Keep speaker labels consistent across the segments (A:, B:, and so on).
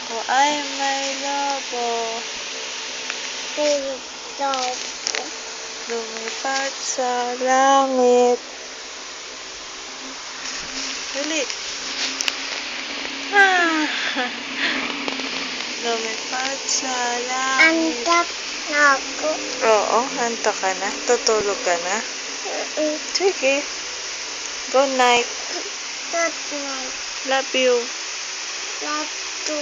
A: Ako ay may lobo. Lumipad sa langit. Dali. Lumipad sa langit.
B: Antak na ako.
A: Oo, hanta ka na. Tutulog ka na. Sige. Good night.
B: Good night.
A: Love you.
B: Love you.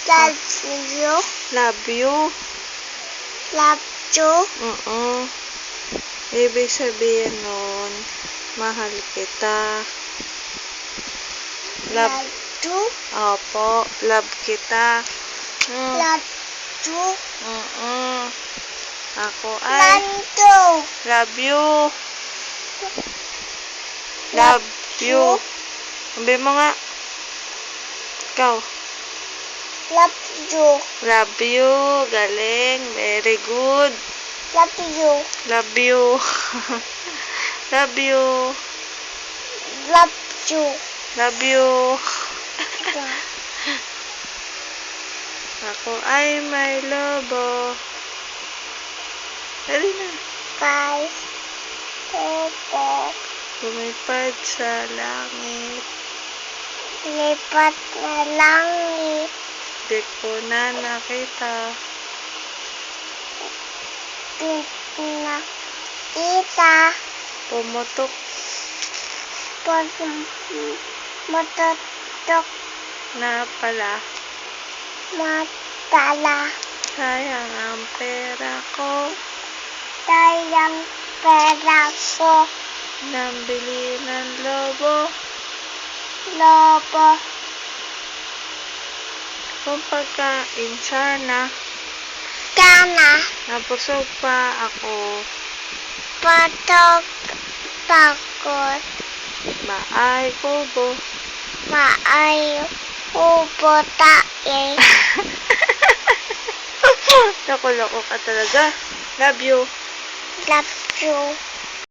B: Love you.
A: Love you.
B: Love you.
A: Ibig sabihin nun, mahal kita.
B: Love you.
A: Opo, love kita.
B: Love you.
A: Ako ay
B: Love you.
A: love you. Sabi mo nga. Ikaw.
B: Love you.
A: Love you. Galing. Very good.
B: Love you.
A: Love you. Love you.
B: Love you.
A: Love you. Ako ay may lobo. Dali na.
B: Bye. Opo.
A: Lumipad sa langit.
B: Lipat na langit.
A: Di ko na nakita.
B: Na kita.
A: Pumutok
B: Matutok
A: na pala.
B: matala.
A: Sayang ang pera ko.
B: Tayang pera ko.
A: Nambili ng lobo.
B: Lobo.
A: Kung pagkain sana.
B: Kana.
A: Nabusog pa ako.
B: Patok. Takot.
A: Maay kubo.
B: Maayo. Ubo tae.
A: Loko-loko ka talaga. Love you.
B: Love you.